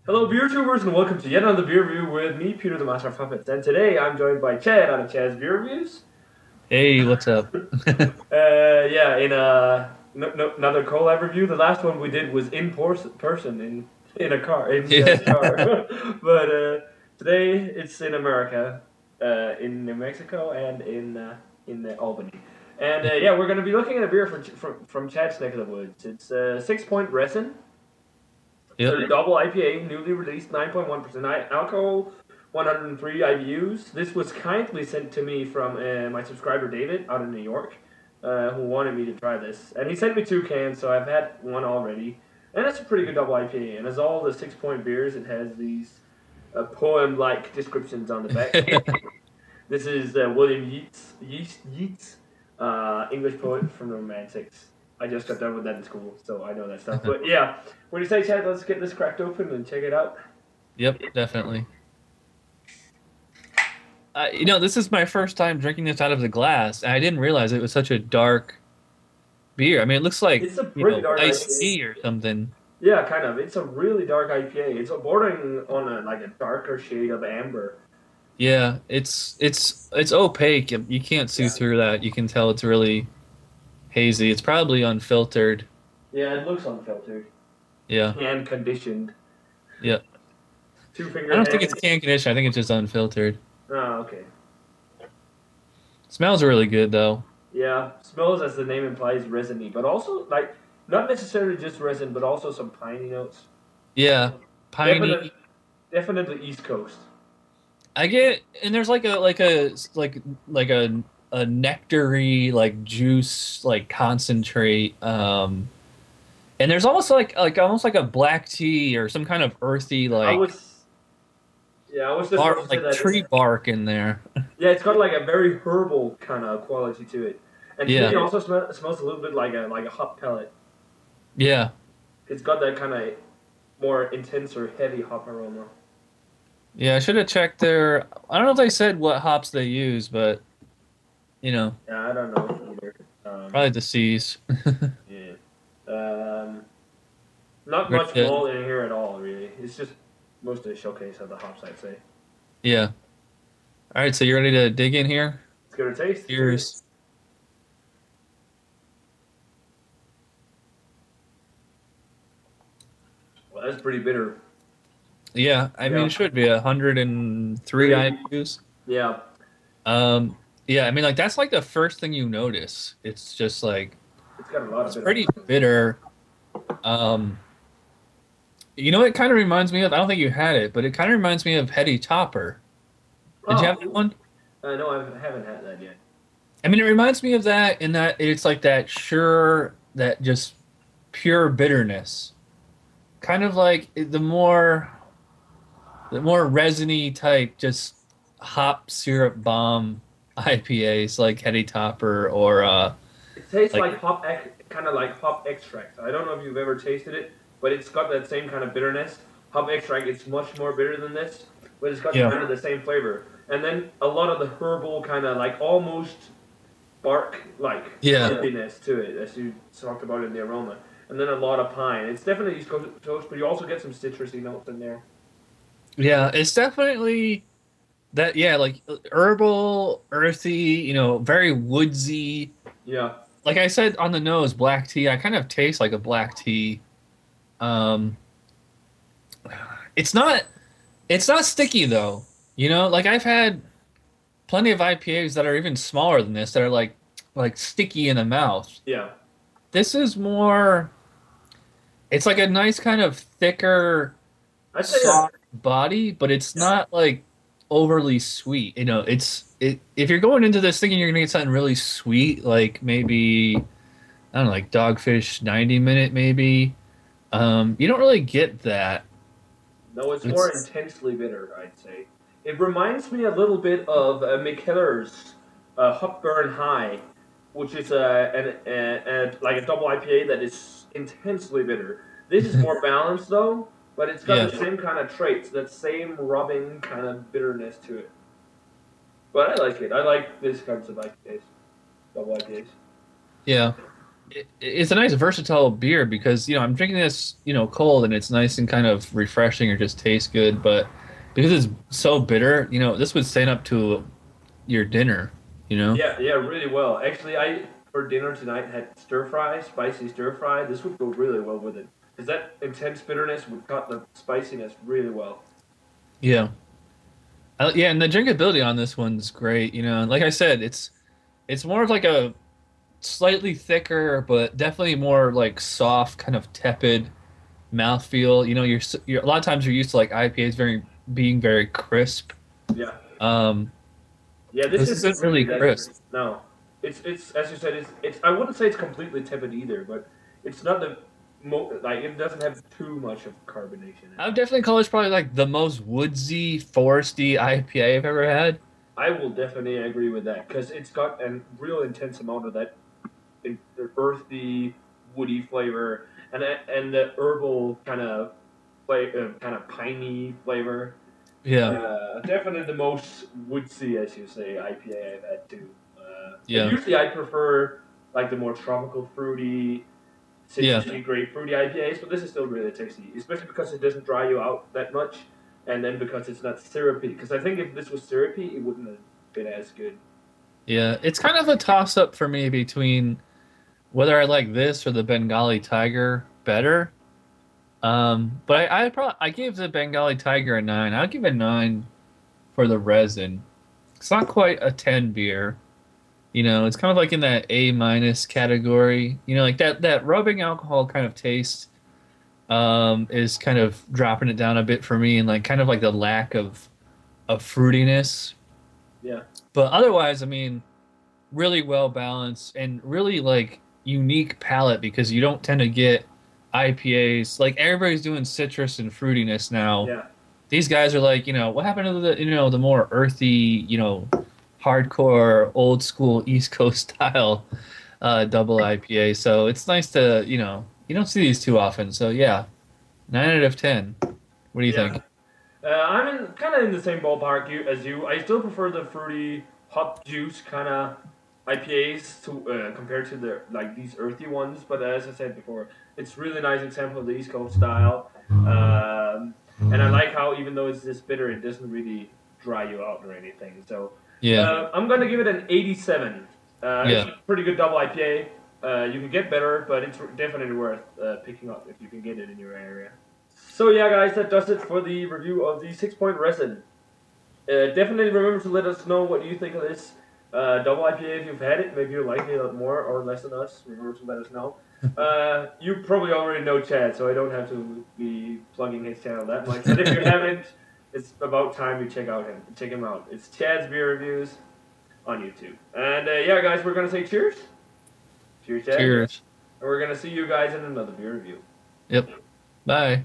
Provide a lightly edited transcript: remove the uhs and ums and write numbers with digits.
Hello, beer tubers, and welcome to yet another beer review with me, Peter, the Master of Puppets. And today I'm joined by Chad on Chad's Beer Reviews. Hey, what's up? Yeah, in another collab review. The last one we did was in person in a car in Chad's Yeah. car, but today it's in America, in New Mexico, and in Albany. And yeah, we're going to be looking at a beer from Chad's neck of the woods. It's Sixpoint Resin. Yep. They're double IPA, newly released, 9.1% alcohol, 103 IBUs. This was kindly sent to me from my subscriber David out in New York, who wanted me to try this. And he sent me 2 cans, so I've had one already. And it's a pretty good double IPA. And as all the 6 Point beers, it has these poem-like descriptions on the back. This is William Yeats, English poet from the Romantics. I just got done with that in school, so I know that stuff. But yeah, what do you say, Chad? Let's get this cracked open and check it out. Yep, definitely. This is my first time drinking this out of the glass, and I didn't realize it was such a dark beer. I mean, it looks like, It's a pretty dark iced IPA. tea or something. Yeah, kind of. It's a really dark IPA. It's bordering on a darker shade of amber. Yeah, it's opaque. You can't see Yeah. through that. You can tell it's really hazy. It's probably unfiltered. Yeah, it looks unfiltered Yeah. and conditioned. Yeah. Two I finger don't think it's hands. can conditioned. I think it's just unfiltered. Oh, okay. Smells really good though. Yeah, smells as the name implies resiny, but also like not necessarily just resin, but also some piney notes. Yeah. Definitely, Piney. definitely East Coast. I get, and there's like a nectary like juice like concentrate, and there's almost almost like a black tea or some kind of earthy I like was, yeah, I was just about to say like that. tree bark in there. Yeah, it's got like a very herbal kind of quality to it, and to me, Yeah, it also smells a little bit like a hop pellet. yeah, It's got that kind of more intense or heavy hop aroma. yeah. I should have checked their. I don't know if they said what hops they use, but you know, Yeah, I don't know either. probably the C's. Yeah. Um, Not Very much good. malt in here at all, really. It's just mostly a showcase of the hops, I'd say. Yeah. All right, so you ready to dig in here? Let's give it a taste. Cheers. Cheers. Well, that's pretty bitter. Yeah, I mean Yeah. it should be 103 Three. IBUs. Yeah. Um, yeah, I mean, like that's like the first thing you notice. It's just like It's got a lot of it's bitterness. pretty bitter. Um, it kind of reminds me of. I don't think you had it, but it kind of reminds me of Heady Topper. Did you have that Oh, one? no, I haven't had that yet. I mean, it reminds me of that in that it's like that sure, that just pure bitterness. Kind of like the more resiny type, just hop syrup bomb IPAs like Heady Topper or It tastes like like kind of like hop extract. I don't know if you've ever tasted it, but it's got that same kind of bitterness. Hop extract, it's much more bitter than this, but it's got yeah, kind of the same flavor. And then a lot of the herbal kind of like almost bark like yeah. fruitiness to it, as you talked about in the aroma. And then a lot of pine. It's definitely East Coast, but you also get some citrusy notes in there. Yeah, it's definitely that. Yeah, like herbal, earthy, very woodsy. Yeah. Like I said on the nose, black tea. I kind of taste like a black tea. Um, it's not. It's not sticky though. Like I've had plenty of IPAs that are even smaller than this that are like sticky in the mouth. Yeah. This is more. It's like a nice kind of thicker, I'd say soft body, but it's not like overly sweet. If you're going into this thinking you're gonna get something really sweet, like maybe I don't know, like Dogfish 90 minute maybe. You don't really get that. no, it's more It's intensely bitter, I'd say. It reminds me a little bit of McKellar's Hopburn High, which is like a double IPA that is intensely bitter. This is more balanced though, but it's got yeah, the same kind of traits, that same rubbing kind of bitterness to it. But I like it. I like this kinds of IPAs, double IPAs. yeah. it's a nice versatile beer because I'm drinking this cold and it's nice and kind of refreshing or just tastes good, but because it's so bitter, this would stand up to your dinner, you know? Yeah, yeah, really well. Actually, I for dinner tonight had stir fry, spicy stir fry. This would go really well with it because that intense bitterness would cut the spiciness really well. Yeah. Yeah, and the drinkability on this one's great, and like I said, it's more of like a slightly thicker, but definitely more like soft, kind of tepid mouthfeel. You're a lot of times you're used to like IPAs being very crisp. Yeah, Um, yeah. This this isn't isn't really really that crisp. crisp. No, it's as you said. It's. I wouldn't say it's completely tepid either, but it's not like it doesn't have too much of carbonation in I it. would definitely call this probably like the most woodsy, foresty IPA I've ever had. I will definitely agree with that because it's got a real intense amount of that earthy, woody flavor and the herbal kind of piney flavor. Yeah, Definitely the most woodsy, as you say, IPA I've had too. And yeah, usually I prefer like the more tropical, fruity, yeah, citrusy, grapefruity IPAs, but this is still really tasty, especially because it doesn't dry you out that much, and then because it's not syrupy. Because I think if this was syrupy, it wouldn't have been as good. yeah. It's kind of a toss up for me between whether I like this or the Bengali Tiger better. But I gave the Bengali Tiger a 9. I'll give it a 9 for the resin. It's not quite a 10 beer. It's kind of like in that A minus category. Like that rubbing alcohol kind of taste is kind of dropping it down a bit for me, and like kind of like the lack of fruitiness. Yeah, But otherwise, I mean, really well balanced and really like unique palate because you don't tend to get IPAs. Like everybody's doing citrus and fruitiness now. yeah. These guys are like, what happened to the more earthy, hardcore, old school East Coast style double IPA. So it's nice to, you don't see these too often. So yeah, 9 out of 10. What do you Yeah, think? I'm in kind of in the same ballpark as you. I still prefer the fruity, hot juice kind of IPAs to compared to the like these earthy ones. But as I said before, it's really nice example of the East Coast style. And I like how even though it's this bitter, it doesn't really dry you out or anything. So Yeah, I'm gonna give it an 87. It's yeah. a pretty good double IPA. You can get better, but it's definitely worth picking up if you can get it in your area. So yeah, guys, that does it for the review of the Sixpoint Resin. Definitely remember to let us know what you think of this double IPA if you've had it. Maybe you like it a lot more or less than us. Remember to let us know. You probably already know Chad, so I don't have to be plugging his channel that much. But if you haven't, it's about time you check him out. It's Chad's Beer Reviews on YouTube. And yeah, guys, we're gonna say cheers. Cheers, Chad. Cheers. And we're gonna see you guys in another beer review. Yep. Bye.